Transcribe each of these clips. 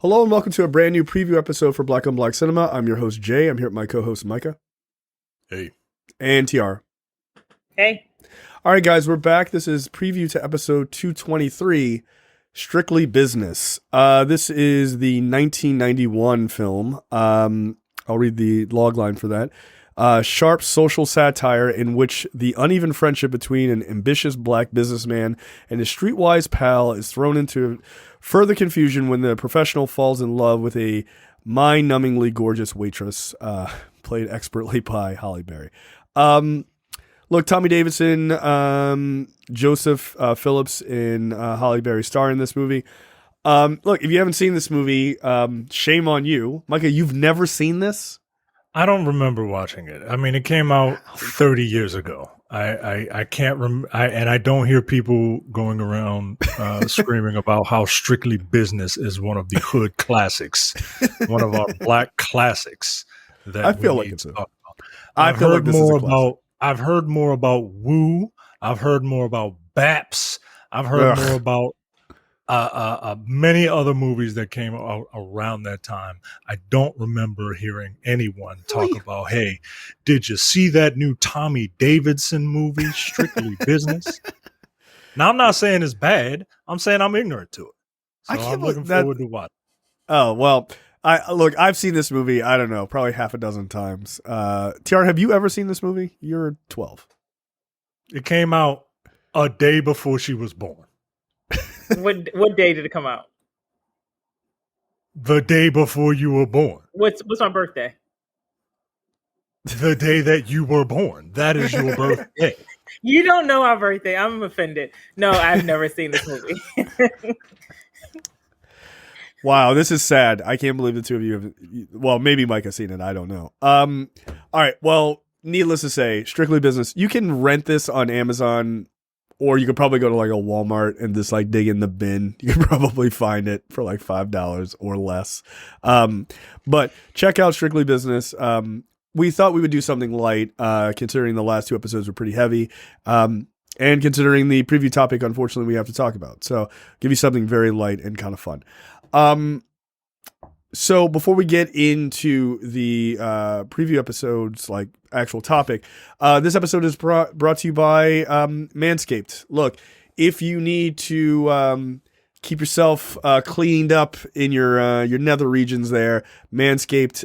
Hello and welcome to a brand new preview episode for Black on Black Cinema. I'm your host, Jay. I'm here with my co-host, Micah. Hey. And TR. Hey. All right, guys, we're back. This is preview to episode 223, Strictly Business. This is the 1991 film. I'll read the log line for that. Sharp social satire in which the uneven friendship between an ambitious black businessman and his streetwise pal is thrown into further confusion when the professional falls in love with a mind-numbingly gorgeous waitress, played expertly by Halle Berry. Look, Tommy Davidson, Joseph Phillips, and Halle Berry star in this movie. Look, if you haven't seen this movie, shame on you. Micah, you've never seen this? I don't remember watching it. I mean, it came out 30 years ago. I can't remember, and I don't hear people going around screaming about how Strictly Business is one of the hood classics, one of our black classics. That I feel like it's I've heard more about Woo. I've heard more about Baps. I've heard more about many other movies that came out around that time. I don't remember hearing anyone talk about, hey, did you see that new Tommy Davidson movie, Strictly Business? Now, I'm not saying it's bad. I'm saying I'm ignorant to it. So I'm looking forward to watching. Oh, well, I've seen this movie, I don't know, probably half a dozen times. TR, have you ever seen this movie? You're 12. It came out a day before she was born. What day did it come out? The day before you were born. What's my birthday? The day that you were born. That is your birthday. You don't know our birthday. I'm offended. No, I've never seen this movie. Wow, this is sad. I can't believe the two of you have. Well, maybe Mike has seen it. I don't know. All right. Well, needless to say, Strictly Business. You can rent this on Amazon. Or you could probably go to like a Walmart and just like dig in the bin. You could probably find it for like $5 or less. But check out Strictly Business. We thought we would do something light, considering the last two episodes were pretty heavy. And considering the preview topic, unfortunately, we have to talk about. So give you something very light and kind of fun. So before we get into the preview episodes, like actual topic, this episode is brought to you by Manscaped. Look, if you need to keep yourself cleaned up in your nether regions there, Manscaped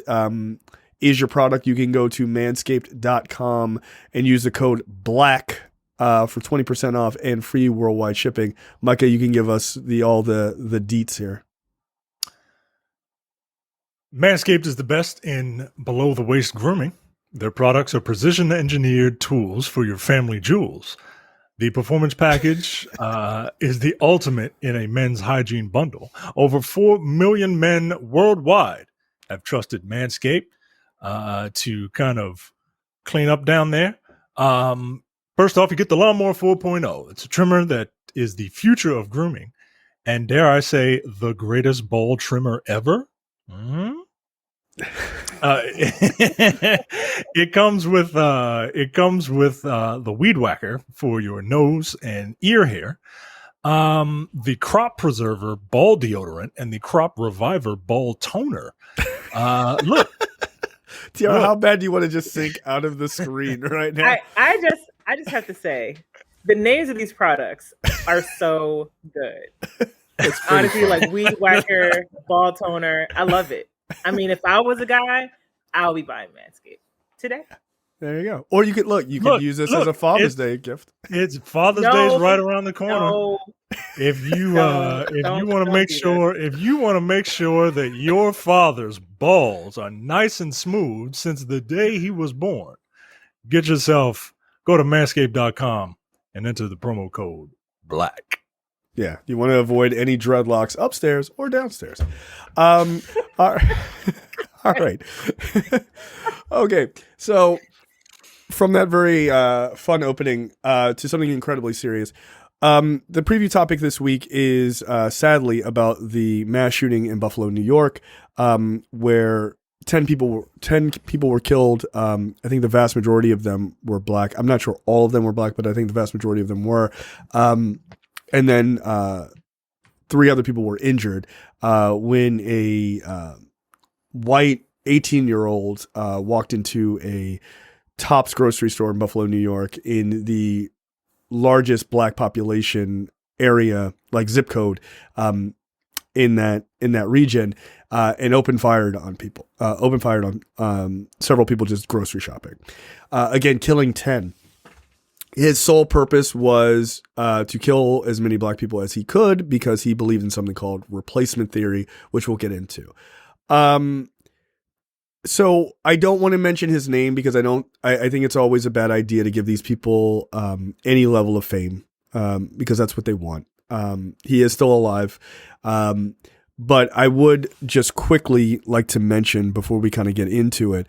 is your product. You can go to manscaped.com and use the code BLACK for 20% off and free worldwide shipping. Micah, you can give us all the deets here. Manscaped is the best in below-the-waist grooming. Their products are precision-engineered tools for your family jewels. The Performance Package is the ultimate in a men's hygiene bundle. Over 4 million men worldwide have trusted Manscaped to kind of clean up down there. First off, you get the Lawnmower 4.0. It's a trimmer that is the future of grooming. And dare I say, the greatest ball trimmer ever. Mm-hmm. It comes with the Weed Whacker for your nose and ear hair, the Crop Preserver ball deodorant, and the Crop Reviver ball toner. Look, Tiara, how bad do you want to just sink out of the screen right now? I just have to say, the names of these products are so good. Honestly, like Weed Whacker, ball toner, I love it. I mean, if I was a guy, I'll be buying Manscaped today. There you go. Or you could use this as a Father's Day gift. It's Father's Day is right around the corner. No, if you want to make sure that your father's balls are nice and smooth since the day he was born, go to manscaped.com and enter the promo code BLACK. Yeah, you want to avoid any dreadlocks upstairs or downstairs. All right. Okay, so from that very fun opening to something incredibly serious, the preview topic this week is sadly about the mass shooting in Buffalo, New York, where 10 people were killed. I think the vast majority of them were black. I'm not sure all of them were black, but I think the vast majority of them were. And then 3 other people were injured. when a white 18-year-old walked into a Tops grocery store in Buffalo, New York, in the largest black population area, like zip code, in that region, and opened fired on people. Opened fired on several people just grocery shopping. Again, killing 10. His sole purpose was to kill as many black people as he could because he believed in something called replacement theory, which we'll get into. So I don't want to mention his name because I think it's always a bad idea to give these people any level of fame because that's what they want. He is still alive. But I would just quickly like to mention before we kind of get into it,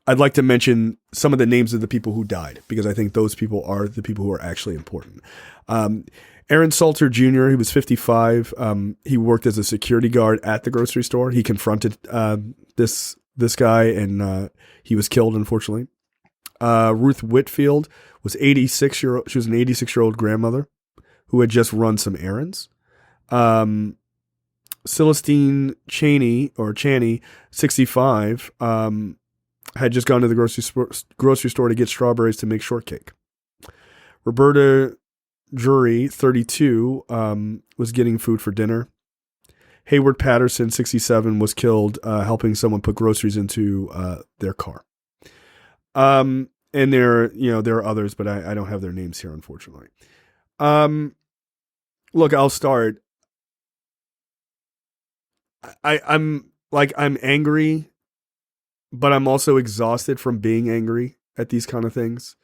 I'd like to mention some of the names of the people who died because I think those people are the people who are actually important. Aaron Salter Jr., he was 55. He worked as a security guard at the grocery store. He confronted this guy and he was killed, unfortunately. Ruth Whitfield was 86-year-old. She was an 86-year-old grandmother who had just run some errands. Celestine Chaney, 65, had just gone to the grocery store to get strawberries to make shortcake. Roberta Jury, 32, was getting food for dinner. Hayward Patterson, 67, was killed helping someone put groceries into their car. And there are others, but I don't have their names here, unfortunately. Look, I'll start. I'm angry, but I'm also exhausted from being angry at these kind of things.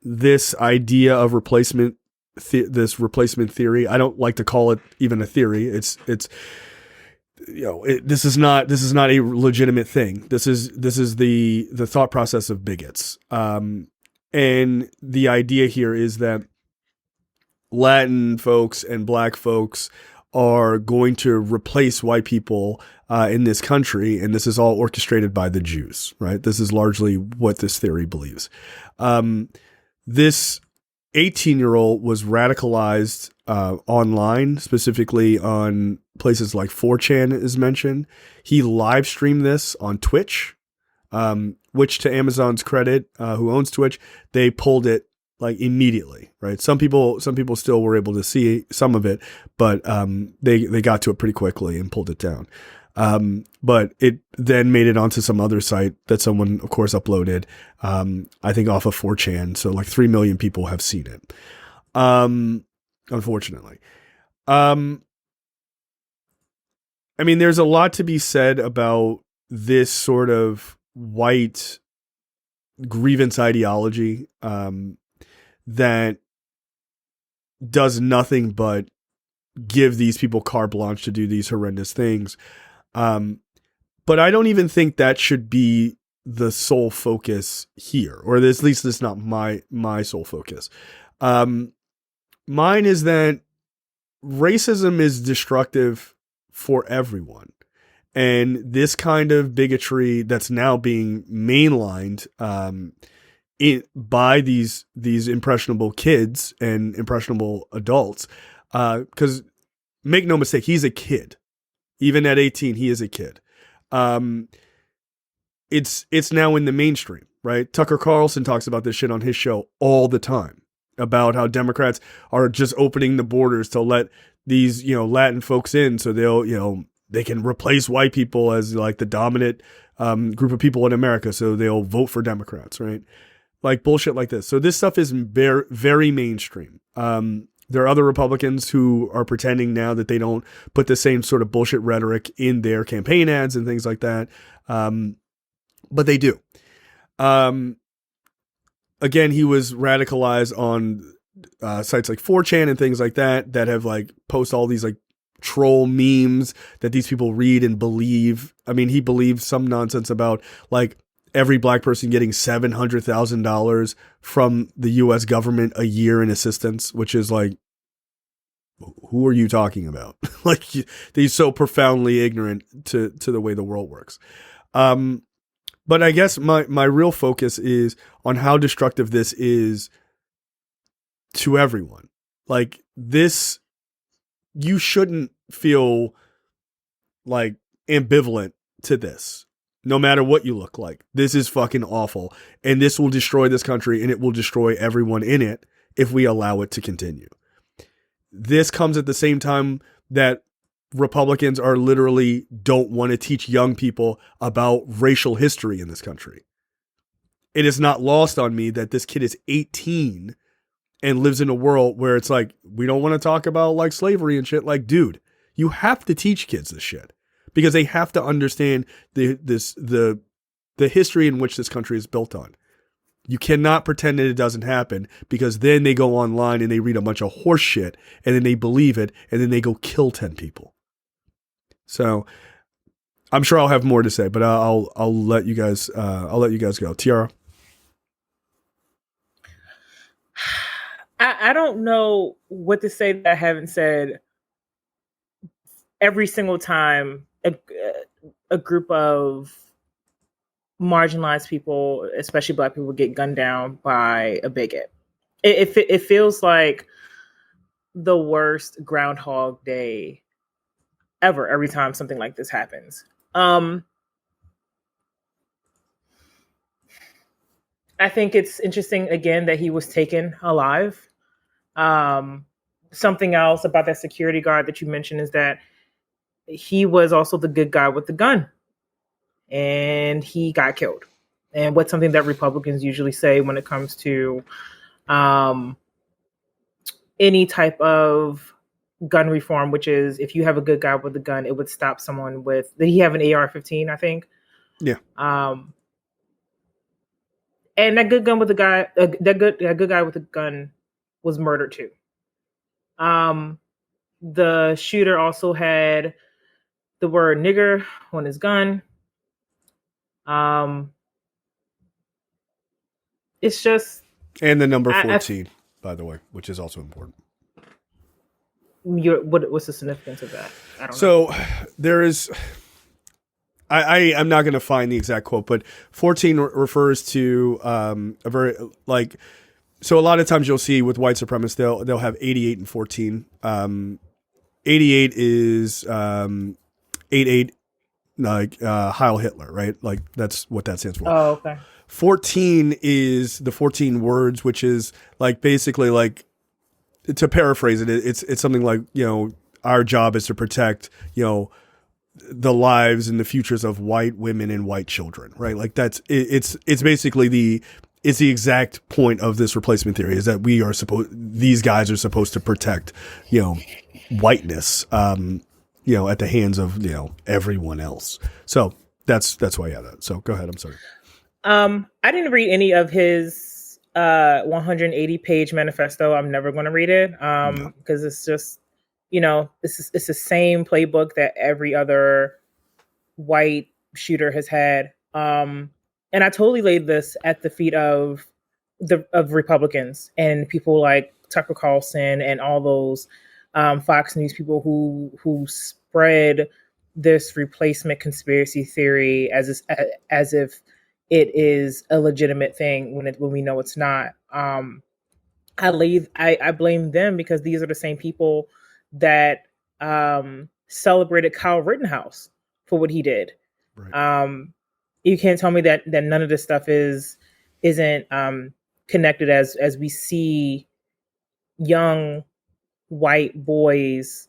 This idea of replacement theory, I don't like to call it even a theory. This is not a legitimate thing. This is the thought process of bigots. And the idea here is that Latin folks and black folks are going to replace white people in this country, and this is all orchestrated by the Jews, right? This is largely what this theory believes. This 18-year-old was radicalized online, specifically on places like 4chan is mentioned. He live streamed this on Twitch, which, to Amazon's credit, who owns Twitch, they pulled it like immediately, right? Some people still were able to see some of it, but they got to it pretty quickly and pulled it down. But it then made it onto some other site that someone, of course, uploaded, I think off of 4chan. So like 3 million people have seen it. Unfortunately. I mean, there's a lot to be said about this sort of white grievance ideology, that does nothing but give these people carte blanche to do these horrendous things. But I don't even think that should be the sole focus here, or at least that's not my sole focus. Mine is that racism is destructive for everyone. And this kind of bigotry that's now being mainlined by these impressionable kids and impressionable adults, because make no mistake, he's a kid. Even at 18, he is a kid. It's now in the mainstream, right? Tucker Carlson talks about this shit on his show all the time, about how Democrats are just opening the borders to let these, Latin folks in, so they can replace white people as like the dominant group of people in America, so they'll vote for Democrats, right? Like bullshit like this. So this stuff is very, very mainstream. There are other Republicans who are pretending now that they don't put the same sort of bullshit rhetoric in their campaign ads and things like that. But they do. Again, he was radicalized on sites like 4chan and things like that have like post all these like troll memes that these people read and believe. I mean, he believes some nonsense about like every black person getting $700,000 from the U.S. government a year in assistance, which is like, who are you talking about? Like, he's so profoundly ignorant to the way the world works. But I guess my real focus is on how destructive this is to everyone. Like, this you shouldn't feel like ambivalent to this. No matter what you look like, this is fucking awful. And this will destroy this country, and it will destroy everyone in it if we allow it to continue. This comes at the same time that Republicans are literally don't want to teach young people about racial history in this country. It is not lost on me that this kid is 18 and lives in a world where it's like, we don't want to talk about like slavery and shit. Like, dude, you have to teach kids this shit because they have to understand the history in which this country is built on. You cannot pretend that it doesn't happen, because then they go online and they read a bunch of horse shit and then they believe it and then they go kill 10 people. So I'm sure I'll have more to say, but I'll let you guys go. Tiara. I don't know what to say that I haven't said every single time a group of marginalized people, especially Black people, get gunned down by a bigot. It feels like the worst Groundhog Day ever every time something like this happens. I think it's interesting, again, that he was taken alive. Something else about that security guard that you mentioned is that he was also the good guy with the gun, and he got killed. And what's something that Republicans usually say when it comes to any type of gun reform, which is if you have a good guy with a gun, it would stop someone with. Did he have an AR-15? I think. Yeah. And that good gun with the guy, that good guy with the gun, was murdered too. The shooter also had the word nigger on his gun. It's just, and the number 14, by the way, which is also important. What's the significance of that? I don't know. So there is. I'm not going to find the exact quote, but 14 refers to a very like. So a lot of times you'll see with white supremacists, they'll have 88 and 14. 88 is 88 like Heil Hitler, right? Like that's what that stands for. Oh, okay. 14 is the 14 words, which is like basically like, to paraphrase it, it's something like, you know, our job is to protect, you know, the lives and the futures of white women and white children, right? Like that's it's basically the exact point of this replacement theory, is that these guys are supposed to protect, you know, whiteness, you know, at the hands of, you know, everyone else. So that's why I had that. So go ahead. I'm sorry. I didn't read any of his 180-page manifesto. I'm never going to read it because it's just, you know, it's the same playbook that every other white shooter has had. And I totally laid this at the feet of Republicans and people like Tucker Carlson and all those Fox News people who spread this replacement conspiracy theory as if it is a legitimate thing when we know it's not. I blame them because these are the same people that celebrated Kyle Rittenhouse for what he did. Right. You can't tell me that none of this stuff isn't connected as we see young white boys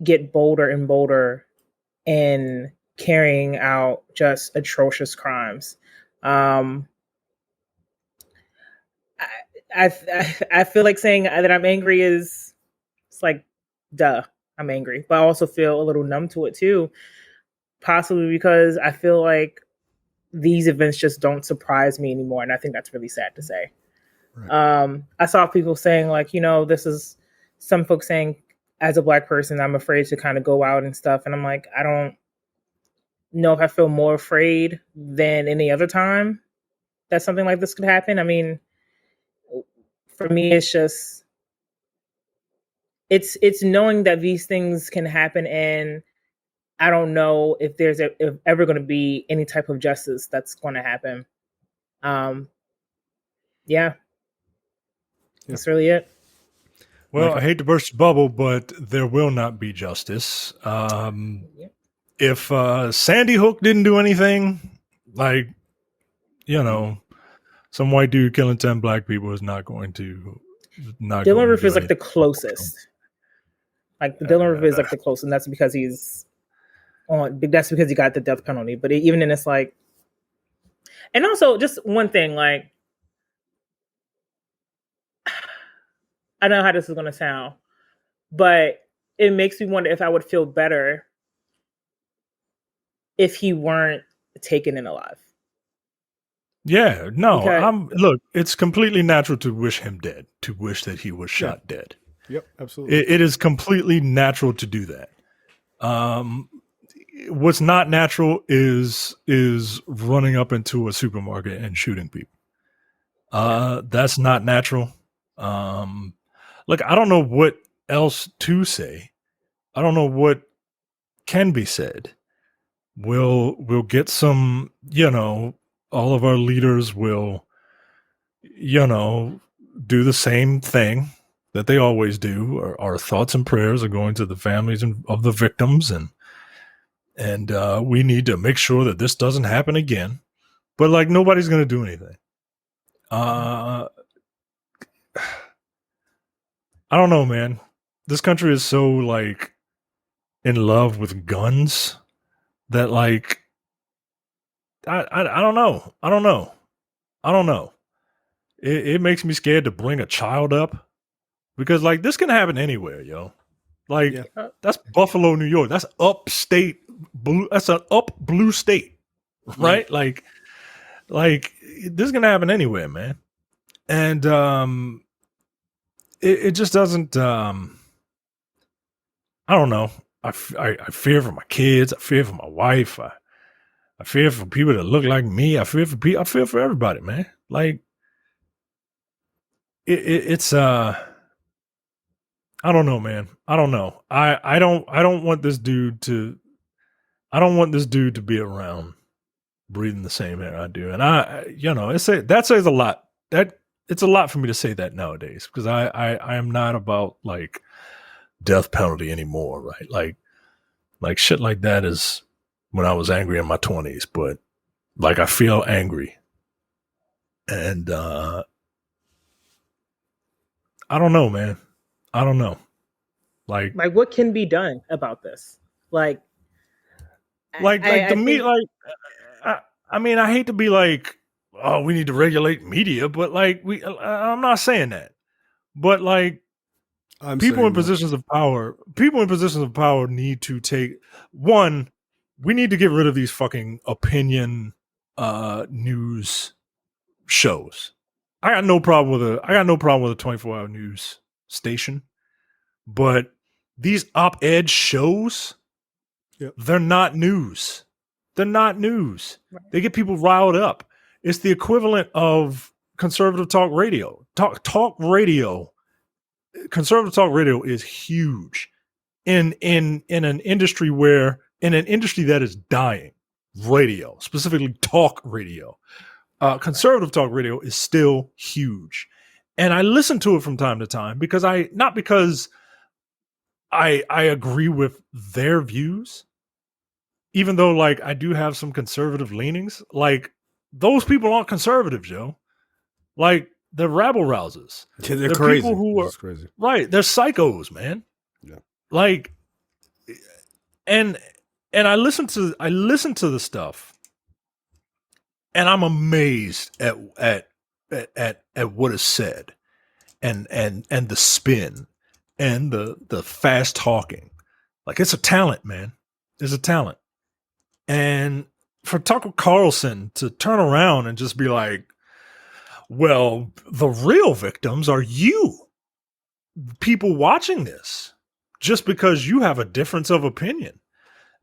get bolder and bolder in carrying out just atrocious crimes. I feel like saying that I'm angry it's like, duh, I'm angry, but I also feel a little numb to it too, possibly because I feel like these events just don't surprise me anymore, and I think that's really sad to say. Right. I saw people saying like, you know, some folks saying, as a Black person, I'm afraid to kind of go out and stuff, and I'm like, I don't know if I feel more afraid than any other time that something like this could happen. I mean, for me, it's just it's knowing that these things can happen, and I don't know if there's ever going to be any type of justice that's going to happen. Yeah, that's really it. Well, I hate to burst your bubble, but there will not be justice. If Sandy Hook didn't do anything, like, some white dude killing 10 black people is not going to. Dylan Roof is like the closest. Like Dylan Roof is like the closest, and that's because he's on. That's because he got the death penalty. But even then, it's like, and also just one thing, like, I don't know how this is going to sound, but it makes me wonder if I would feel better if he weren't taken in alive. Yeah, no, look, it's completely natural to wish him dead, to wish that he was shot dead. Yep, absolutely. It is completely natural to do that. What's not natural is running up into a supermarket and shooting people. That's not natural. Look, I don't know what else to say. I don't know what can be said. We'll get some, all of our leaders will, do the same thing that they always do. Our thoughts and prayers are going to the families of the victims, and we need to make sure that this doesn't happen again. But like, nobody's going to do anything. I don't know, man. This country is so like in love with guns that like I don't know. I don't know. It makes me scared to bring a child up because like this can happen anywhere, yo. Like that's Buffalo, New York. That's upstate blue. That's an up blue state, right? Mm-hmm. Like this is gonna happen anywhere, man. And it just doesn't. I don't know. I fear for my kids. I fear for my wife. I fear for people that look like me. I fear for people. I fear for everybody, man. Like it's I don't know, man. I don't know. I don't want this dude to. I don't want this dude to be around breathing the same air I do. And that says a lot. It's a lot for me to say that nowadays because I am not about like death penalty anymore, right? Like shit like that is when I was angry in my 20s, but like I feel angry. And I don't know, man. I don't know. Like what can be done about this? I hate to be like, oh, we need to regulate media, but like I'm not saying that. But like people in positions of power need to take we need to get rid of these fucking opinion news shows. I got no problem with a 24-hour news station, but these op-ed shows, they're not news. They're not news. Right. They get people riled up. It's the equivalent of conservative talk radio. Conservative talk radio is huge in an industry that is dying. Radio, specifically talk radio. Conservative talk radio is still huge. And I listen to it from time to time because I agree with their views, even though like I do have some conservative leanings. Like those people aren't conservatives, yo. Like they're rabble rousers. Yeah, they're crazy. People who are crazy. Right. They're psychos, man. Yeah. Like, and I listen to the stuff, and I'm amazed at what is said, and the spin, and the fast talking. Like it's a talent, man. It's a talent. And for Tucker Carlson to turn around and just be like, well, the real victims are you, people watching this, just because you have a difference of opinion.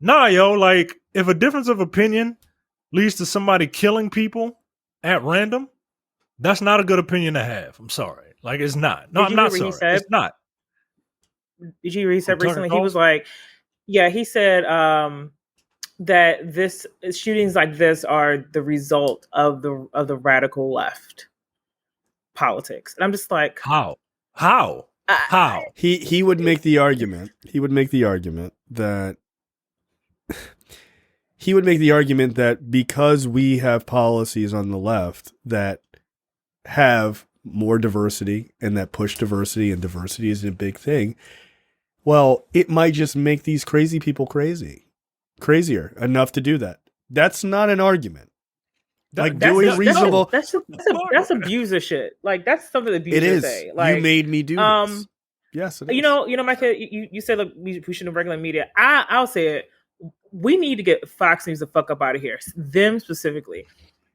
Nah, yo, like if a difference of opinion leads to somebody killing people at random, that's not a good opinion to have. I'm sorry. Like it's not. No, I'm not sorry. It's not. Did you read that recently? He was like, he said that this shootings like this are the result of the radical left politics. And I'm just like, how? How? He would make the argument. He would make the argument that because we have policies on the left that have more diversity and that push diversity, and diversity is a big thing, well, it might just make these crazy people crazier enough to do that. That's not an argument. Like doing reasonable. That's abuser shit. Like that's something that abusers say. Like you made me do this. Yes, it is. You know, Micah, you said like we shouldn't regulate media. I'll say it. We need to get Fox News the fuck up out of here. Them specifically.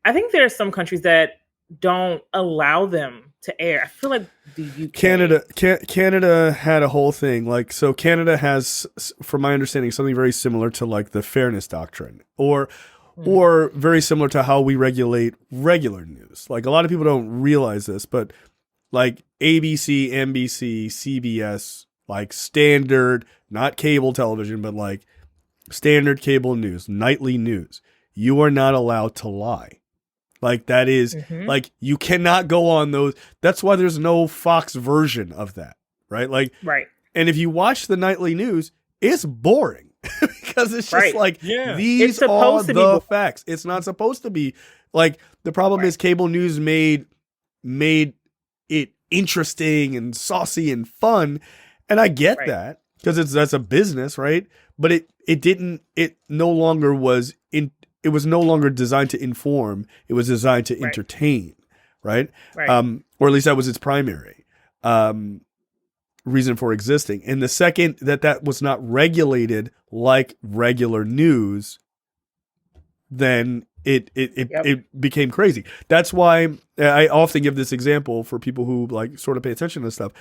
I think there are some countries that don't allow them to air. I feel like the UK. Canada had a whole thing. Like, so Canada has, from my understanding, something very similar to like the fairness doctrine, or very similar to how we regulate regular news. Like, a lot of people don't realize this, but like ABC, NBC, CBS, like standard, not cable television, but like standard cable news, nightly news, you are not allowed to lie. Like, that is like, you cannot go on those. That's why there's no Fox version of that. Right. Like, right. And if you watch the nightly news, it's boring because it's just like, these are the facts. It's not supposed to be like, the problem is cable news made it interesting and saucy and fun. And I get that because that's a business. Right. But it no longer was it was no longer designed to inform. It was designed to entertain, right? Or at least that was its primary reason for existing. And the second that was not regulated like regular news, then it became crazy. That's why I often give this example for people who like sort of pay attention to this stuff.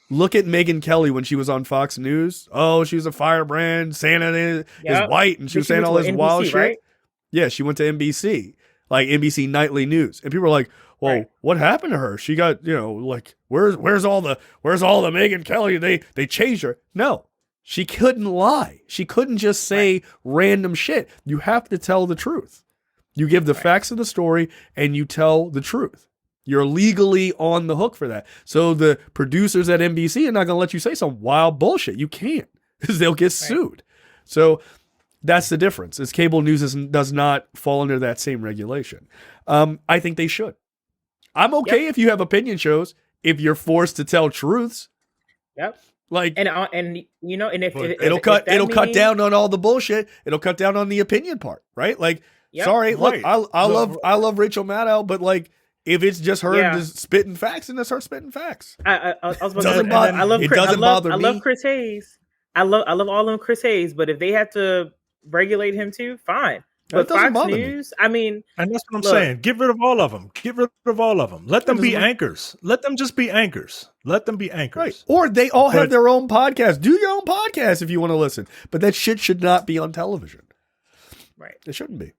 Look at Megyn Kelly when she was on Fox News. Oh, she was a firebrand. Santa is white, and she was saying all this wild shit. Right? Yeah, she went to NBC, like NBC Nightly News, and people were like, "Well, what happened to her? She got, like, where's all the Megyn Kelly? They changed her." No, she couldn't lie. She couldn't just say random shit. You have to tell the truth. You give the facts of the story, and you tell the truth. You're legally on the hook for that. So the producers at NBC are not going to let you say some wild bullshit. You can't, because they'll get sued. So that's the difference. Is cable news does not fall under that same regulation. I think they should. I'm okay if you have opinion shows, if you're forced to tell truths. Yep. Like, and if it'll cut down on all the bullshit. It'll cut down on the opinion part, right? Like, sorry, look, I love Rachel Maddow, but like, if it's just her just spitting facts, then it's her spitting facts. I was about to say, I love Chris Hayes. I love all of Chris Hayes, but if they have to regulate him too, fine. But Fox News, I mean, and that's what I'm saying. Get rid of all of them. Get rid of all of them. Let them be anchors. Let them just be anchors. Let them be anchors. Right. Or they all have their own podcast. Do your own podcast if you want to listen. But that shit should not be on television. Right. It shouldn't be.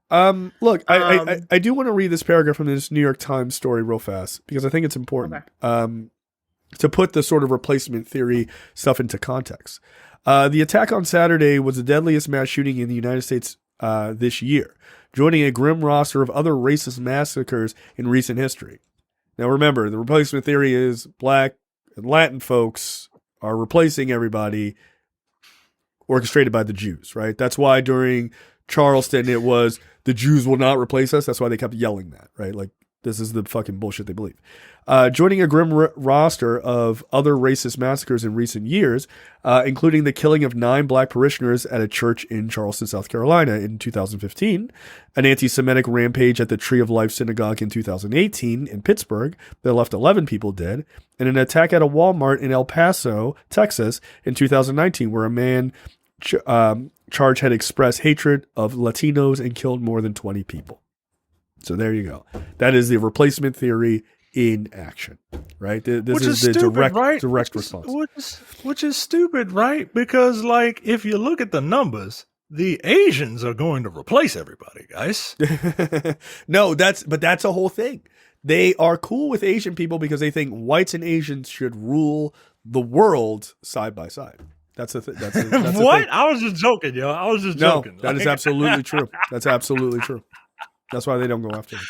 Look, I do want to read this paragraph from this New York Times story real fast because I think it's important to put the sort of replacement theory stuff into context. The attack on Saturday was the deadliest mass shooting in the United States this year, joining a grim roster of other racist massacres in recent history. Now, remember, the replacement theory is Black and Latin folks are replacing everybody, orchestrated by the Jews, right? That's why during Charleston it was the Jews will not replace us. That's why they kept yelling that, right? Like, this is the fucking bullshit they believe. Joining a grim roster of other racist massacres in recent years, including the killing of 9 black parishioners at a church in Charleston, South Carolina in 2015, an anti-Semitic rampage at the Tree of Life Synagogue in 2018 in Pittsburgh that left 11 people dead, and an attack at a Walmart in El Paso, Texas in 2019 where a man charged had expressed hatred of Latinos and killed more than 20 people. So there you go. That is the replacement theory in action, right? This is the stupid, direct response. Which is stupid, right? Because, like, if you look at the numbers, the Asians are going to replace everybody, guys. No, that's a whole thing. They are cool with Asian people because they think whites and Asians should rule the world side by side. That's a thing. What? I was just joking, yo. I was just joking. That is absolutely true. That's absolutely true. That's why they don't go after them.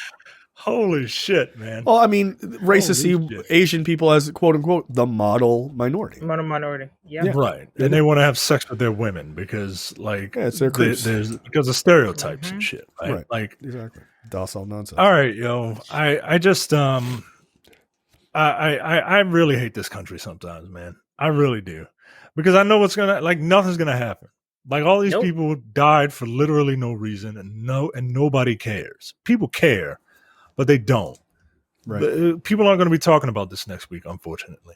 Holy shit, man. Well, I mean, racists see Holy shit. Asian people as quote unquote the model minority. Minority. Yeah. Right. And they want to have sex with their women because, like, Yeah, it's their creeps. there's because of stereotypes and shit. Right? Like, Exactly. Docile nonsense. all right, yo. I just I really hate this country sometimes, man. I really do. Because I know nothing's gonna happen. Like, all these people died for literally no reason, and nobody cares. People care, but they don't. Right. People aren't going to be talking about this next week, unfortunately.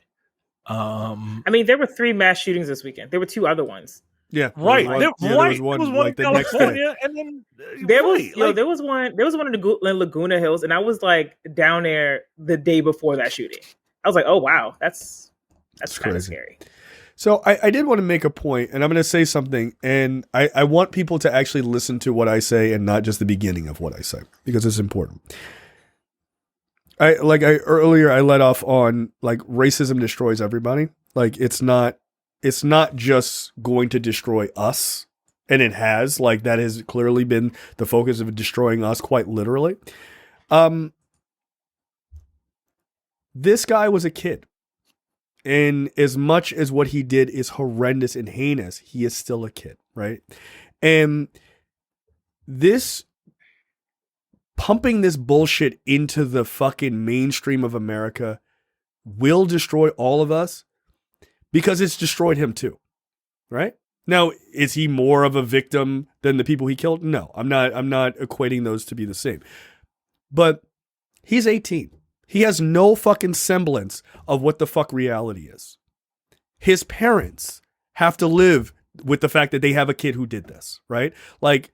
I mean, there were 3 mass shootings this weekend. There were 2 other ones. Yeah. Right. There was one in the next day. California, and then there was one in the Laguna Hills, and I was like down there the day before that shooting. I was like, oh wow, that's kind of scary. So I did want to make a point, and I'm going to say something, and I want people to actually listen to what I say and not just the beginning of what I say, because it's important. Earlier I let off on, like, racism destroys everybody. Like, it's not just going to destroy us, and it has. Like, that has clearly been the focus of destroying us, quite literally. This guy was a kid. And as much as what he did is horrendous and heinous, he is still a kid, right? And this pumping this bullshit into the fucking mainstream of America will destroy all of us, because it's destroyed him too, right? Now, is he more of a victim than the people he killed? No, I'm not equating those to be the same. But he's 18. He has no fucking semblance of what the fuck reality is. His parents have to live with the fact that they have a kid who did this, right? Like,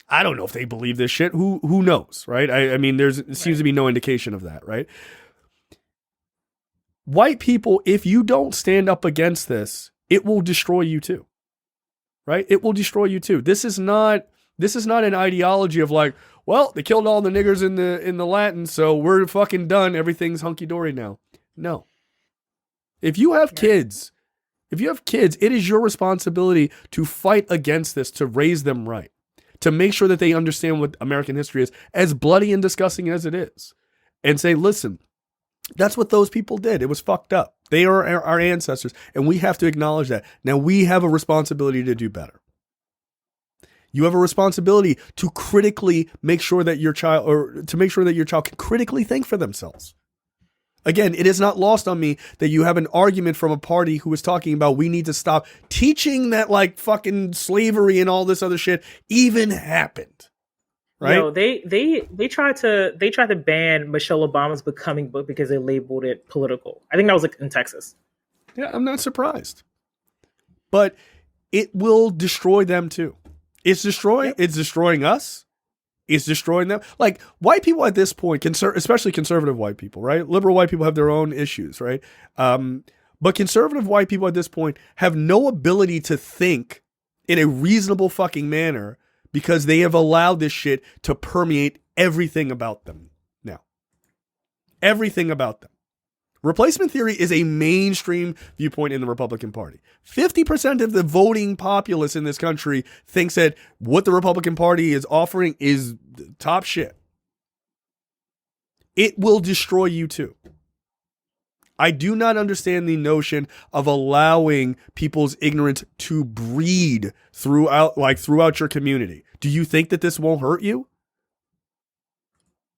I don't know if they believe this shit. Who knows, right? I mean, there seems to be no indication of that, right? White people, if you don't stand up against this, it will destroy you too, right? It will destroy you too. This is not an ideology of like, well, they killed all the niggers in the Latin, so we're fucking done. Everything's hunky-dory now. No. If you have kids, it is your responsibility to fight against this, to raise them right, to make sure that they understand what American history is, as bloody and disgusting as it is, and say, listen, that's what those people did. It was fucked up. They are our ancestors, and we have to acknowledge that. Now, we have a responsibility to do better. You have a responsibility to critically make sure that your child can critically think for themselves. Again, it is not lost on me that you have an argument from a party who is talking about we need to stop teaching that, like, fucking slavery and all this other shit even happened. Right? No, they tried to ban Michelle Obama's Becoming book because they labeled it political. I think that was like in Texas. Yeah, I'm not surprised. But it will destroy them too. It's destroying us. It's destroying them. Like, white people at this point, especially conservative white people, right? Liberal white people have their own issues, right? But conservative white people at this point have no ability to think in a reasonable fucking manner, because they have allowed this shit to permeate everything about them now. Everything about them. Replacement theory is a mainstream viewpoint in the Republican Party. 50% of the voting populace in this country thinks that what the Republican Party is offering is top shit. It will destroy you too. I do not understand the notion of allowing people's ignorance to breed throughout your community. Do you think that this won't hurt you?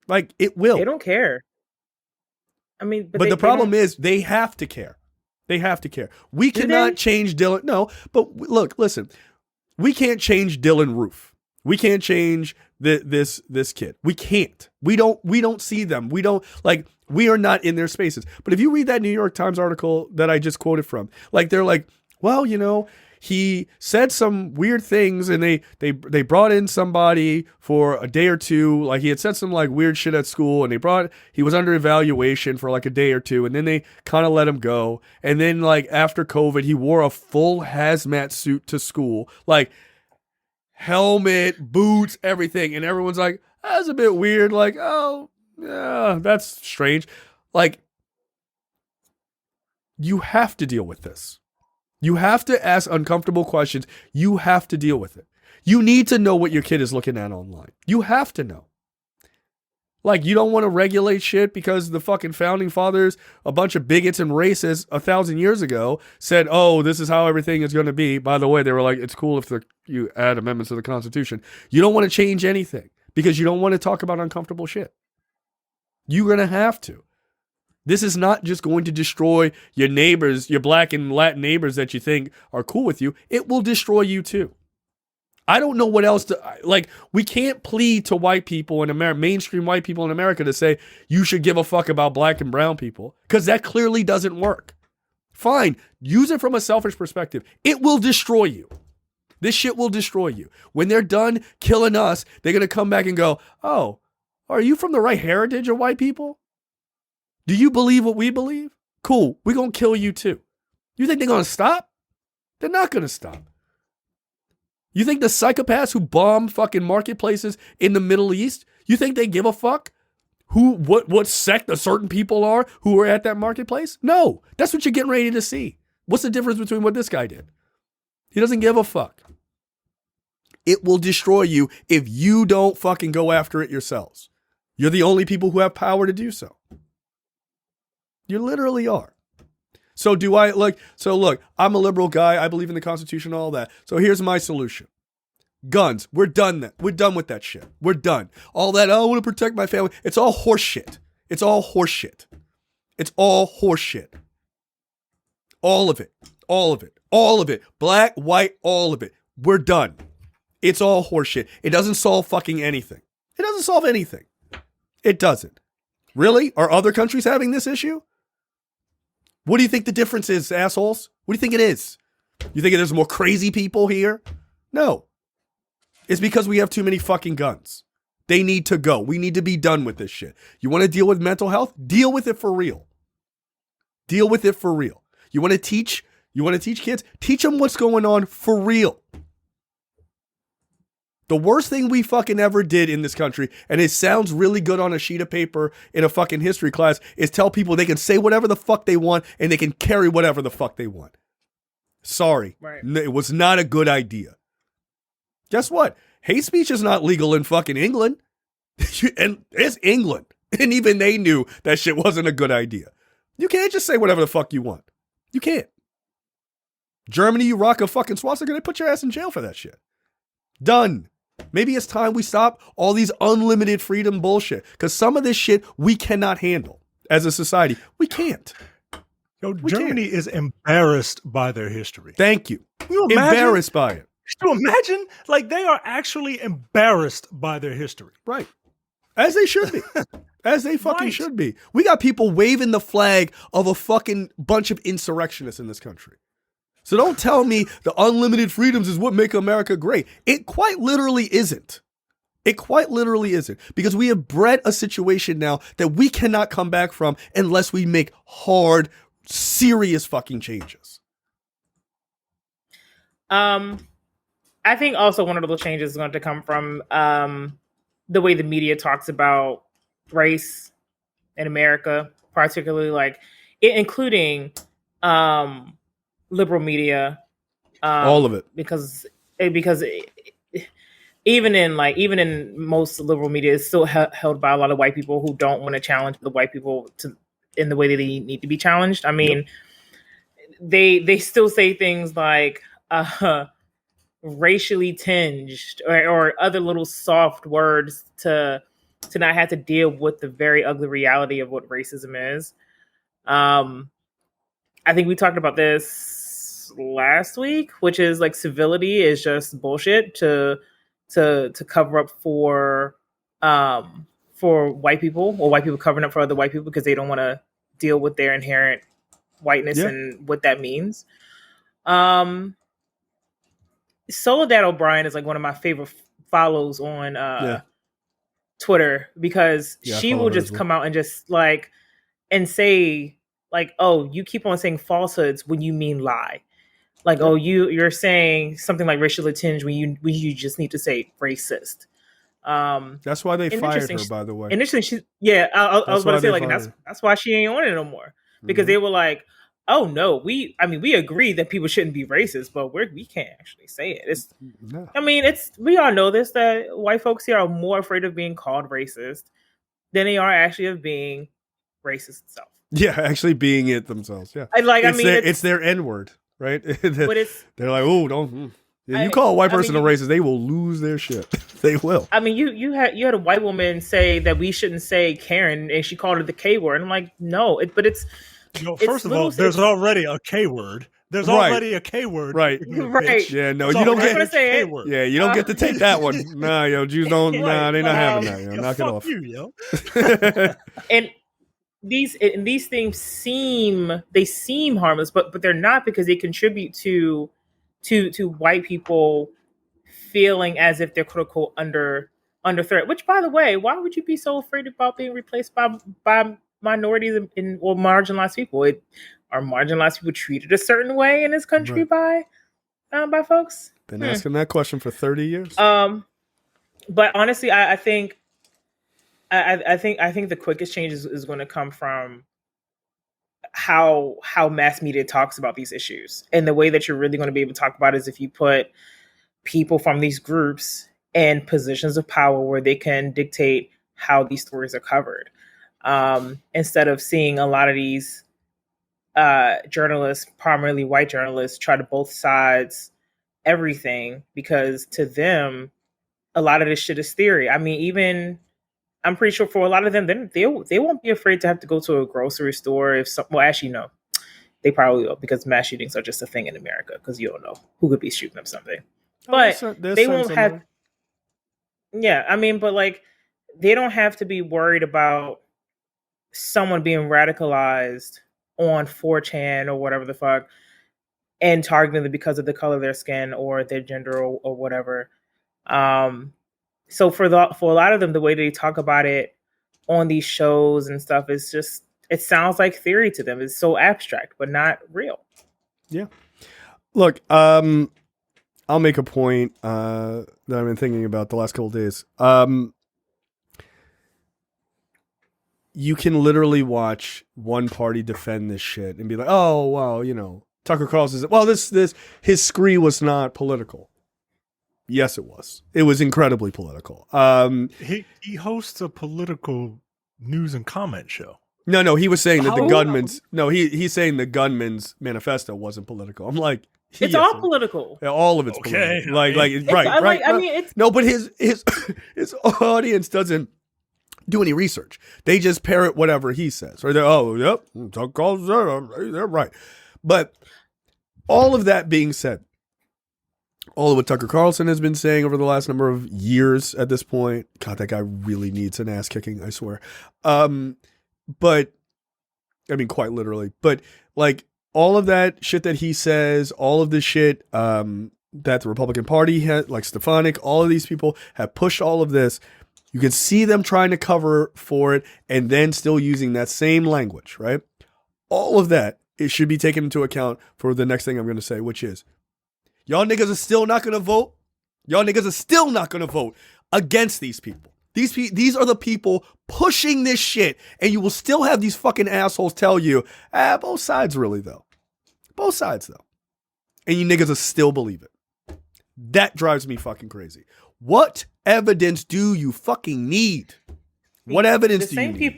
Like, it will. They don't care. I mean, but the problem is they have to care. They have to care. We cannot change Dylan. No, but look, listen. We can't change Dylan Roof. We can't change this kid. We can't. We don't see them. We are not in their spaces. But if you read that New York Times article that I just quoted from, like, they're like, well, he said some weird things, and they brought in somebody for a day or two. Like, he had said some like weird shit at school, and he was under evaluation for like a day or two, and then they kind of let him go. And then, like, after COVID, he wore a full hazmat suit to school, like helmet, boots, everything. And everyone's like, that's a bit weird. Like, oh yeah, that's strange. Like, you have to deal with this. You have to ask uncomfortable questions. You have to deal with it. You need to know what your kid is looking at online. You have to know. Like, you don't want to regulate shit because the fucking founding fathers, a bunch of bigots and racists 1,000 years ago said, oh, this is how everything is going to be. By the way, they were like, it's cool if you add amendments to the Constitution. You don't want to change anything because you don't want to talk about uncomfortable shit. You're going to have to. This is not just going to destroy your neighbors, your black and Latin neighbors that you think are cool with you. It will destroy you too. I don't know what else to, like, we can't plead to white people in America, mainstream white people in America, to say you should give a fuck about black and brown people, because that clearly doesn't work. Fine, use it from a selfish perspective. It will destroy you. This shit will destroy you. When they're done killing us, they're going to come back and go, oh, are you from the right heritage of white people? Do you believe what we believe? Cool, we're going to kill you too. You think they're going to stop? They're not going to stop. You think the psychopaths who bomb fucking marketplaces in the Middle East, you think they give a fuck what sect of certain people are who are at that marketplace? No, that's what you're getting ready to see. What's the difference between what this guy did? He doesn't give a fuck. It will destroy you if you don't fucking go after it yourselves. You're the only people who have power to do so. You literally are. So look, I'm a liberal guy. I believe in the Constitution and all that. So here's my solution. Guns. We're done. We're done with that shit. We're done. All that, I want to protect my family. It's all horse shit. It's all horse shit. It's all horse shit. All of it. All of it. All of it. Black, white, all of it. We're done. It's all horse shit. It doesn't solve fucking anything. It doesn't solve anything. It doesn't. Really? Are other countries having this issue? What do you think the difference is, assholes? What do you think it is? You think there's more crazy people here? No. It's because we have too many fucking guns. They need to go. We need to be done with this shit. You want to deal with mental health? Deal with it for real. Deal with it for real. You want to teach kids? Teach them what's going on for real. The worst thing we fucking ever did in this country, and it sounds really good on a sheet of paper in a fucking history class, is tell people they can say whatever the fuck they want and they can carry whatever the fuck they want. Sorry. Right. It was not a good idea. Guess what? Hate speech is not legal in fucking England. And it's England. And even they knew that shit wasn't a good idea. You can't just say whatever the fuck you want. You can't. Germany, you rock a fucking swastika, they put your ass in jail for that shit. Done. Maybe it's time we stop all these unlimited freedom bullshit. Because some of this shit we cannot handle as a society. We can't. Germany is embarrassed by their history. Thank you. Embarrassed by it. Can you imagine? Like, they are actually embarrassed by their history. Right. As they should be. As they fucking should be. We got people waving the flag of a fucking bunch of insurrectionists in this country. So don't tell me the unlimited freedoms is what make America great. It quite literally isn't. It quite literally isn't. Because we have bred a situation now that we cannot come back from unless we make hard, serious fucking changes. I think also one of those changes is going to come from the way the media talks about race in America, particularly including liberal media, all of it, because even in most liberal media, it's still held by a lot of white people who don't want to challenge the white people in the way that they need to be challenged. I mean, they still say things like racially tinged or other little soft words to not have to deal with the very ugly reality of what racism is. I think we talked about this last week, which is like civility is just bullshit to cover up for white people, or white people covering up for other white people because they don't want to deal with their inherent whiteness and what that means. Soledad O'Brien is like one of my favorite follows on Twitter, because she will just come out and just and say oh, you keep on saying falsehoods when you mean lie. You're saying something like racially tinged when you just need to say racist. That's why they fired her, by the way. And interesting, I was about to say and that's why she ain't on it no more, because they were like, oh no, we agree that people shouldn't be racist, but we can't actually say it. We all know this, that white folks here are more afraid of being called racist than they are actually of being racist itself. Yeah, actually being it themselves. Yeah, it's their N word, right? But they're like, oh, don't. You call a white person a racist, they will lose their shit. They will. I mean, you had a white woman say that we shouldn't say Karen, and she called it the K word. I'm like, no, first of all, there's already a K word. There's already a K word. Right. Right. Yeah, no, you don't get say it. Yeah, you don't get to take that one. Nah, yo, Jews don't. Nah, they're not having that. Yo, knock it off. You, yo. And these things seem harmless, but they're not, because they contribute to white people feeling as if they're quote unquote under threat. Which, by the way, why would you be so afraid about being replaced by minorities or marginalized people? Are marginalized people treated a certain way in this country by folks? Been asking that question for 30 years. But honestly, I think the quickest change is going to come from how mass media talks about these issues. And the way that you're really going to be able to talk about it is if you put people from these groups in positions of power where they can dictate how these stories are covered. Instead of seeing a lot of these journalists, primarily white journalists, try to both sides everything, because to them, a lot of this shit is theory. I mean, even I'm pretty sure for a lot of them, they won't be afraid to have to go to a grocery store actually, no, they probably will, because mass shootings are just a thing in America, because you don't know who could be shooting up something. But they won't have. Yeah, I mean, but like, they don't have to be worried about someone being radicalized on 4chan or whatever the fuck and targeting them because of the color of their skin or their gender or whatever. So for a lot of them, the way they talk about it on these shows and stuff is just, it sounds like theory to them. It's so abstract, but not real. Yeah. Look, I'll make a point that I've been thinking about the last couple of days. You can literally watch one party defend this shit and be like, oh, well, you know, Tucker Carlson says, well, his scree was not political. Yes, it was. It was incredibly political. He hosts a political news and comment show. No, he was saying that the gunman's, he's saying the gunman's manifesto wasn't political. I'm like, it's all political. Yeah, all of it's political. Right. I mean, it's no, but his audience doesn't do any research. They just parrot whatever he says. Or they're, they're right. But all of that being said, all of what Tucker Carlson has been saying over the last number of years at this point, God, that guy really needs an ass kicking, I swear. But I mean, quite literally, but like all of that shit that he says, all of the shit that the Republican Party had, like Stefanik, all of these people have pushed all of this. You can see them trying to cover for it and then still using that same language, right? All of that, it should be taken into account for the next thing I'm going to say, which is, y'all niggas are still not going to vote. Y'all niggas are still not going to vote against these people. These are the people pushing this shit, and you will still have these fucking assholes tell you, both sides really, though. Both sides, though. And you niggas will still believe it. That drives me fucking crazy. What evidence do you fucking need? What evidence do you need?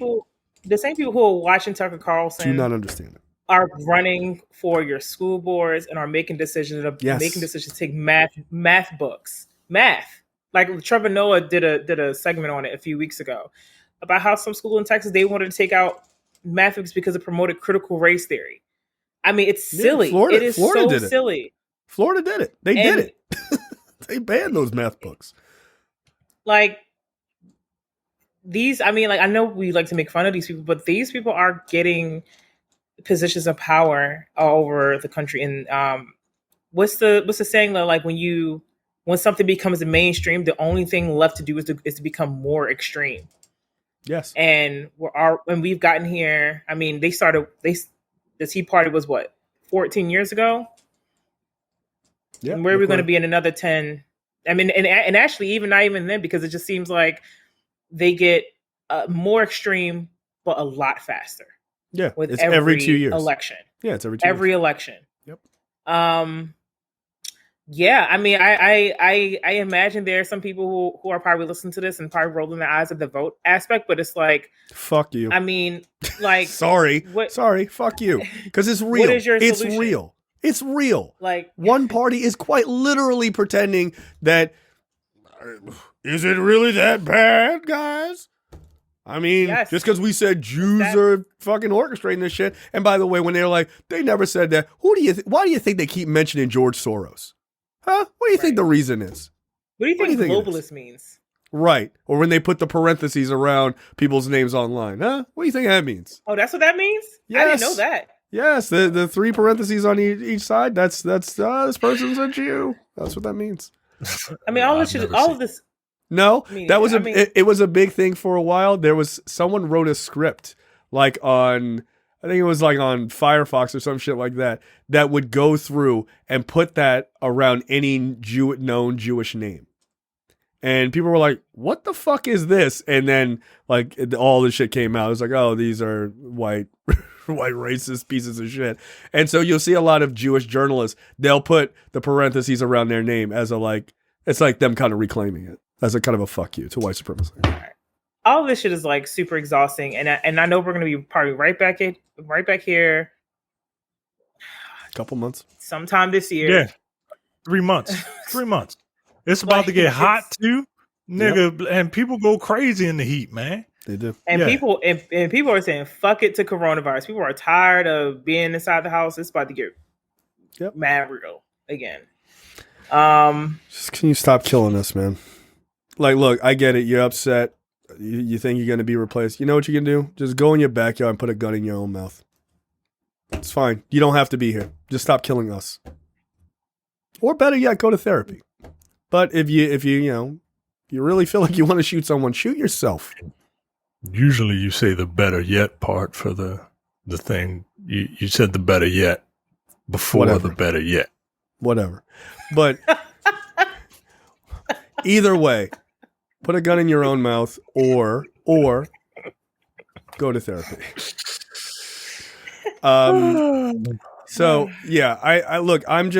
The same people who are watching Tucker Carlson do not understand it. Are running for your school boards and are making decisions to take math books. Math. Like Trevor Noah did a segment on it a few weeks ago about how some school in Texas, they wanted to take out math books because it promoted critical race theory. I mean, it's silly. It is so silly. Florida did it. They did it. They banned those math books. Like these, I mean, like I know we like to make fun of these people, but these people are getting positions of power all over the country. And what's the saying though? Like when something becomes the mainstream, the only thing left to do is to become more extreme. Yes. And when we've gotten here, I mean, the Tea Party was what, 14 years ago? Yeah. And where are we going to be in another 10? I mean, and actually even not even then, because it just seems like they get more extreme, but a lot faster. Yeah. With it's every 2 years. Election. Yeah. It's every 2 years. Every election. Yep. Yeah, I mean, I imagine there are some people who are probably listening to this and probably rolling their eyes at the vote aspect, but it's like, fuck you. I mean, like, sorry, fuck you, because it's real. What is your it's solution? real. It's real. Like, one party is quite literally pretending that. Is it really that bad, guys? I mean, yes. Just because we said Jews are fucking orchestrating this shit. And by the way, when they're like, they never said that. Why do you think they keep mentioning George Soros? Huh? What do you think the reason is? What do you think globalist means? Right. Or when they put the parentheses around people's names online. Huh? What do you think that means? Oh, that's what that means? Yes. I didn't know that. Yes. The three parentheses on each side. That's this person's a Jew. That's what that means. I mean, all of this. No, that was it was a big thing for a while. There was someone wrote a script like on, I think it was like on Firefox or some shit like that would go through and put that around any known Jewish name. And people were like, what the fuck is this? And then like all this shit came out. It was like, oh, these are white racist pieces of shit. And so you'll see a lot of Jewish journalists, they'll put the parentheses around their name as a like, it's like them kind of reclaiming it. As a kind of a fuck you to white supremacy. All of this shit is like super exhausting, and I know we're going to be probably right back here. A couple months, sometime this year. Yeah, 3 months. 3 months. It's about to get hot too, nigga, yep. And people go crazy in the heat, man. They do, and people are saying fuck it to coronavirus. People are tired of being inside the house. It's about to get mad real again. Just can you stop killing us, man? Like, look, I get it. You're upset. You think you're going to be replaced. You know what you can do? Just go in your backyard and put a gun in your own mouth. It's fine. You don't have to be here. Just stop killing us. Or better yet, go to therapy. But if you really feel like you want to shoot someone, shoot yourself. Usually you say the better yet part for the thing. You said the better yet before the better yet. Whatever. But either way, put a gun in your own mouth or go to therapy. So yeah, I look, I'm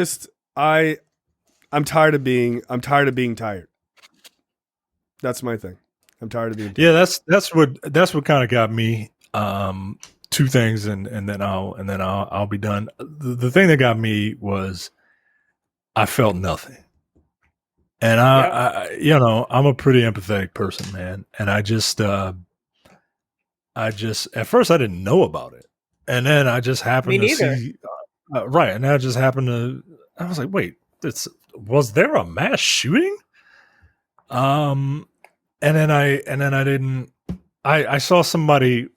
tired of being tired. That's my thing. I'm tired of being tired. Yeah, that's what kind of got me. Two things and then I'll be done. The thing that got me was I felt nothing. And I'm a pretty empathetic person, man. And I just at first I didn't know about it. And then I just happened to see, right. And I just happened to, I was like, wait, was there a mass shooting? And then I saw somebody,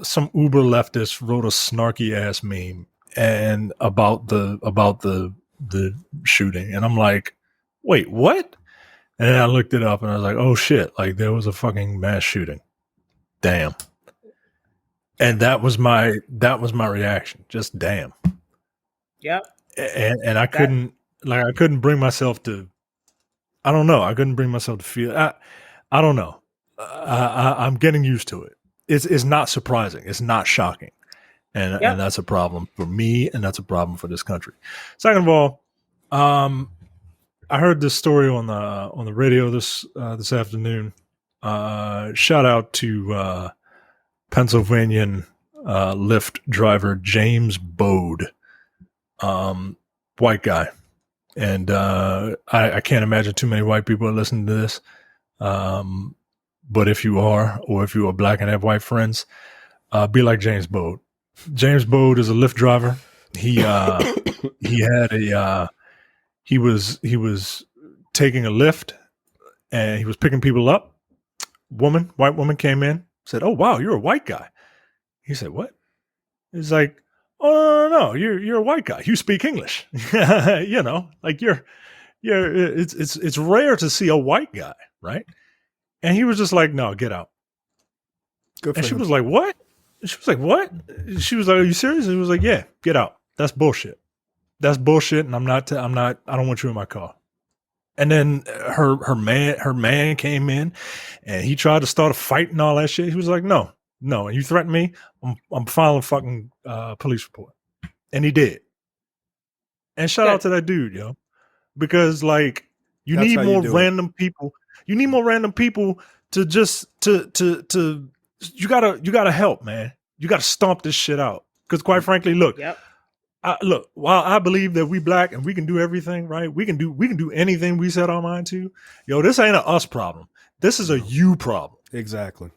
some Uber leftist wrote a snarky ass meme and about the shooting. And I'm like, wait, what? And then I looked it up and I was like, oh shit, like there was a fucking mass shooting. Damn. And that was my reaction. Just damn. Yep. And I couldn't bring myself to, I don't know. I couldn't bring myself to feel, I don't know. I'm getting used to it. It's not surprising. It's not shocking. And that's a problem for me. And that's a problem for this country. Second of all, I heard this story on the radio this afternoon. Shout out to Pennsylvanian Lyft driver James Bode, white guy, and I can't imagine too many white people are listening to this. But if you are, or if you are black and have white friends, be like James Bode. James Bode is a Lyft driver. He was taking a Lyft and he was picking people up. White woman came in, said, "Oh wow, you're a white guy." He said, "What?" He's like, "Oh no, you're a white guy. You speak English." You know, like it's rare to see a white guy, right? And he was just like, "No, get out." And she was like, "What?" She was like, "What?" She was like, "Are you serious?" And he was like, "Yeah, get out. That's bullshit. That's bullshit, and I don't want you in my car." And then her man came in, and he tried to start a fight and all that shit. He was like, "No, and you threaten me, I'm filing a fucking police report." And he did. And shout out to that dude, yo. because like you That's need how you more do it. random people. You need more random people to just to you gotta help, man. You gotta stomp this shit out. Because quite frankly, look, Yep. look, while I believe that we black and we can do everything, right? We can do anything we set our mind to. Yo, this ain't a us problem. This is a you problem. Exactly.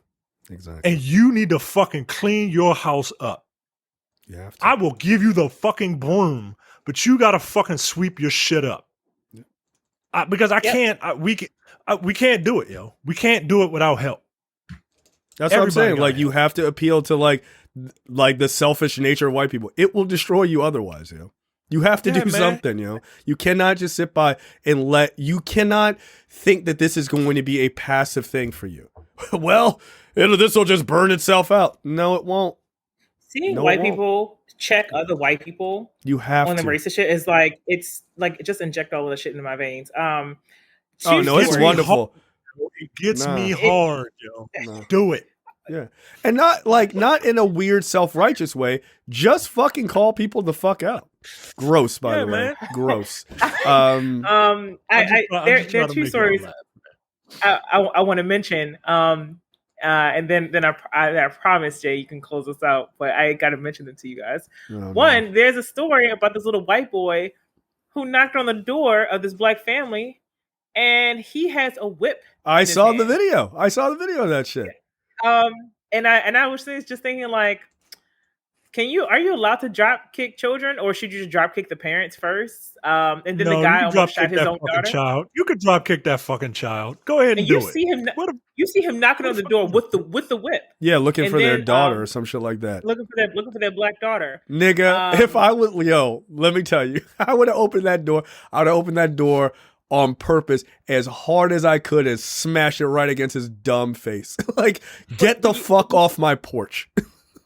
And you need to fucking clean your house up. You have to. I will give you the fucking broom, but you gotta fucking sweep your shit up. Because I can't. We can't do it, yo. We can't do it without help. That's what I'm saying. Like you have to appeal to like the selfish nature of white people. It will destroy you otherwise, yo. You have to do something, yo. You cannot just sit by and you cannot think that this is going to be a passive thing for you. Well, this will just burn itself out. No, it won't. Seeing white people check other white people you have on the to. racist shit is like, it's like, just inject all of the shit into my veins. Oh no, it's wonderful. It gets me hard, yo. No. Do it. Yeah. And not in a weird self-righteous way. Just fucking call people the fuck out. Gross, by the way. Man. Gross. There are two stories I want to mention. And then I promise, Jay, you can close us out, but I got to mention them to you guys. One, there's a story about this little white boy who knocked on the door of this black family, and he has a whip. I saw the video of that shit. And I was just thinking, like, are you allowed to drop kick children, or should you just drop kick the parents first? And then the guy almost shot his own daughter. Child. You could drop kick that fucking child. Go ahead and do it. You see him knocking on the door with the whip. Yeah, looking for their daughter or some shit like that. Looking for their black daughter. Nigga, if I would, let me tell you, I would have opened that door. I would have opened that door on purpose as hard as I could and smash it right against his dumb face. Like, get the fuck off my porch.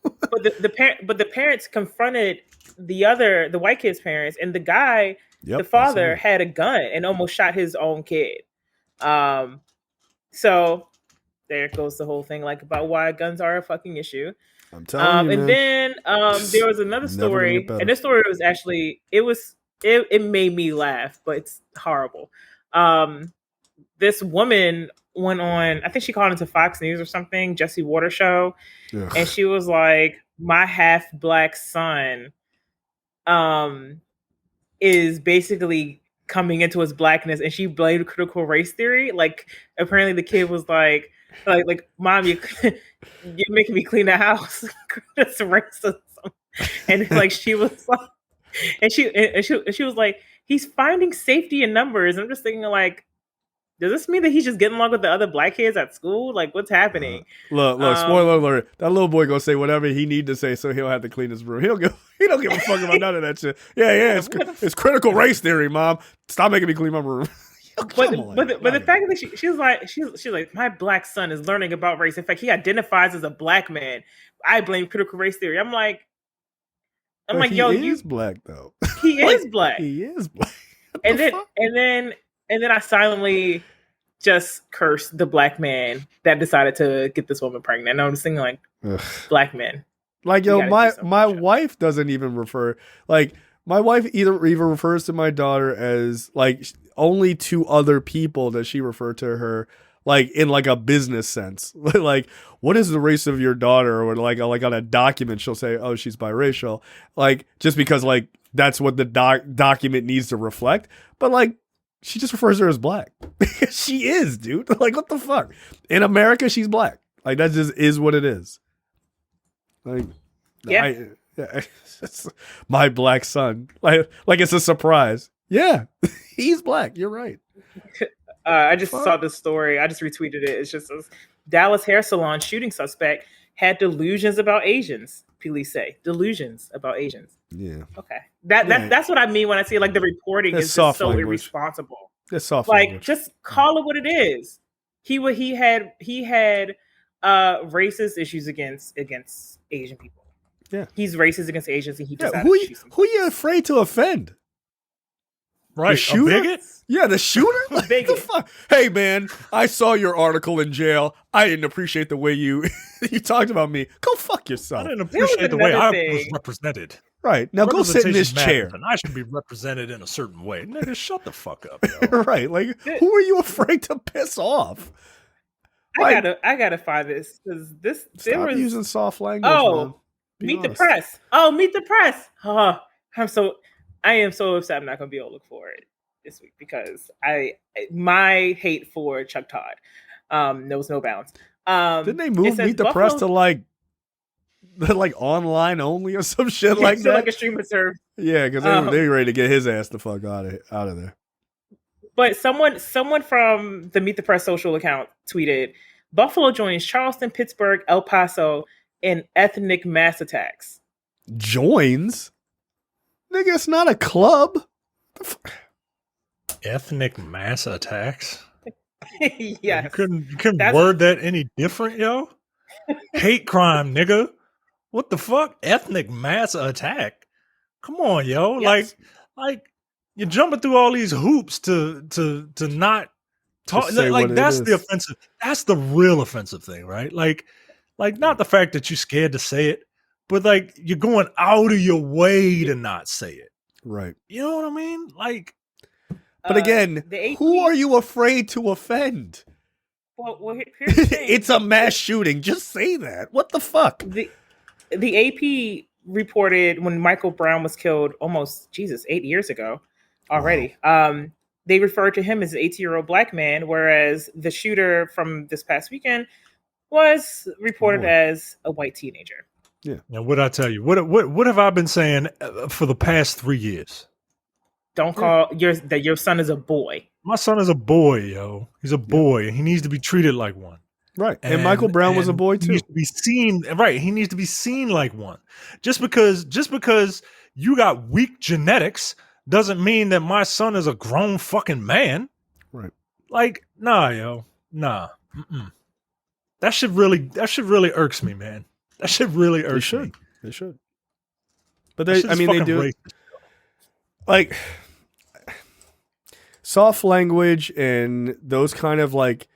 But the parents confronted the white kid's parents, and the guy, the father, had a gun and almost shot his own kid. So there goes the whole thing, like, about why guns are a fucking issue. I'm telling you, and then there was another story, and this story was actually it made me laugh, but it's horrible. This woman went on, I think she called into Fox News or something, Jesse Water show. Ugh. And she was like, my half black son is basically coming into his blackness, and she blamed critical race theory. Like, apparently the kid was like Mom, you're making me clean the house. That's racism. And like she was like, and she was like, he's finding safety in numbers. And I'm just thinking, like, does this mean that he's just getting along with the other black kids at school? Like, what's happening? Look, spoiler alert. That little boy gonna say whatever he need to say, so he'll have to clean his room. He don't give a fuck about none of that shit. Yeah, it's critical race theory, Mom. Stop making me clean my room. But the fact that she's like, my black son is learning about race. In fact, he identifies as a black man. I blame critical race theory. I'm like, yo, he is black though. He is black. He is black. And then I silently just cursed the black man that decided to get this woman pregnant. And I'm just thinking, like, black men. Like, yo, my wife doesn't even refer. Like, my wife even refers to my daughter as, like, only two other people that she referred to her, like, in like a business sense. Like, what is the race of your daughter? Or like on a document, she'll say, oh, she's biracial. Like, just because, like, that's what the document needs to reflect. But, like, she just refers to her as black. She is, dude. Like, what the fuck? In America, she's black. Like, that just is what it is. Like, yeah. It's my black son. Like it's a surprise. Yeah, he's black. You're right. I just saw this story. I just retweeted it. It's just a Dallas hair salon shooting suspect had delusions about Asians. Police say delusions about Asians. Yeah. Okay. That's what I mean when I say, like, the reporting is just so irresponsible. It's soft. Like, language. Just call it what it is. He had racist issues against Asian people. Yeah. He's racist against Asians, and he decided who to you afraid to offend? Right. The shooter? A bigot? Yeah, the shooter? Like, bigot. The fuck? Hey, man, I saw your article in jail. I didn't appreciate the way you talked about me. Go fuck yourself. I didn't appreciate the way I was represented. Right. Now go sit in this chair. And I should be represented in a certain way. Nigga, shut the fuck up, yo. Right. Like, who are you afraid to piss off? I gotta find this because this. Stop using soft language. Oh, man. Meet the Press. Oh, Meet the Press. Oh, I am so upset. I'm not gonna be able to look for it this week because my hate for Chuck Todd knows no bounds. Didn't they move Meet the Press to like online only or some shit like that? Like a streaming service. Yeah, because they were ready to get his ass the fuck out of there. But someone from the Meet the Press social account tweeted, Buffalo joins Charleston, Pittsburgh, El Paso in ethnic mass attacks. Joins? Nigga, it's not a club. Ethnic mass attacks? Yes. You couldn't word that any different, yo? Hate crime, nigga. What the fuck? Ethnic mass attack? Come on, yo. Yes. Like you're jumping through all these hoops to not talk. Like that's the offensive. That's the real offensive thing, right? Like not the fact that you're scared to say it, but like you're going out of your way to not say it. Right. You know what I mean? Like, but again, who are you afraid to offend? Well, here's the thing. It's a mass shooting. Just say that. What the fuck? The AP reported when Michael Brown was killed almost 8 years ago already. Wow. They referred to him as an 18-year-old black man, whereas the shooter from this past weekend was reported as a white teenager. Yeah. Now, what I tell you? What have I been saying for the past 3 years? Don't call your son is a boy. My son is a boy, yo. He's a boy. He needs to be treated like one. Right. And Michael Brown was a boy too. He needs to be seen. Right. He needs to be seen like one. Just because you got weak genetics doesn't mean that my son is a grown fucking man. Right. Like, nah, yo. Nah. Mm-mm. That shit really irks me, man. That shit really irks me. They should. But they do. Racist. Like, soft language and those kind of like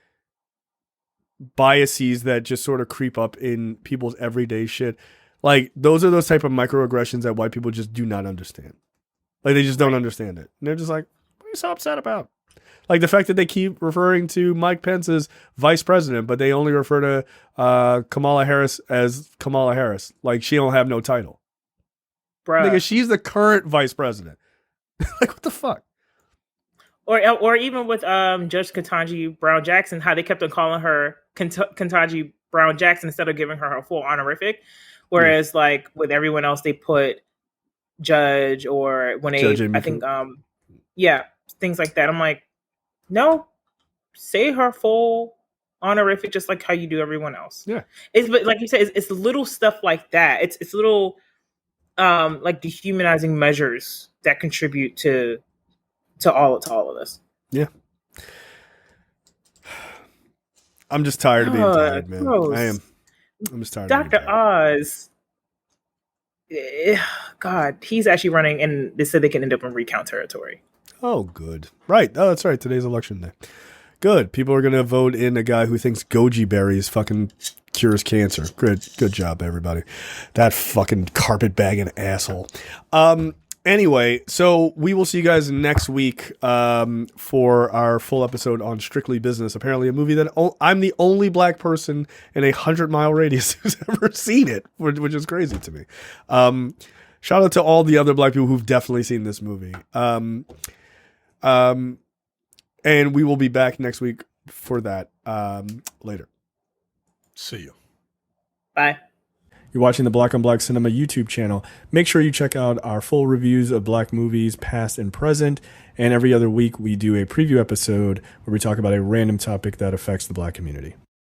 biases that just sort of creep up in people's everyday shit. Like, those are those type of microaggressions that white people just do not understand. Like, they just don't understand it. And they're just like, what are you so upset about? Like the fact that they keep referring to Mike Pence as vice president, but they only refer to Kamala Harris as Kamala Harris. Like, she don't have no title. Bruh. Nigga, she's the current vice president. Like, what the fuck? Or even with Judge Ketanji Brown Jackson, how they kept on calling her Ketanji Brown Jackson instead of giving her full honorific. Whereas, like, with everyone else, they put Judge or when I think, things like that. I'm like, no, say her full honorific just like how you do everyone else. Yeah. But like you said, it's little stuff like that. It's little like dehumanizing measures that contribute to all of this. Yeah. I'm just tired of being tired, man. Gross. I am. I'm just tired. Dr. Oz. God, he's actually running, and they said they can end up in recount territory. Oh, good. Right. Oh, that's right. Today's election day. Good. People are going to vote in a guy who thinks goji berries fucking cures cancer. Good job, everybody. That fucking carpetbagging asshole. Anyway, so we will see you guys next week for our full episode on Strictly Business. Apparently a movie that I'm the only black person in a 100-mile radius who's ever seen it, which is crazy to me. Shout out to all the other black people who've definitely seen this movie. And we will be back next week for that later. See you. Bye. You're watching the Black on Black Cinema YouTube channel. Make sure you check out our full reviews of black movies, past and present. And every other week, we do a preview episode where we talk about a random topic that affects the black community.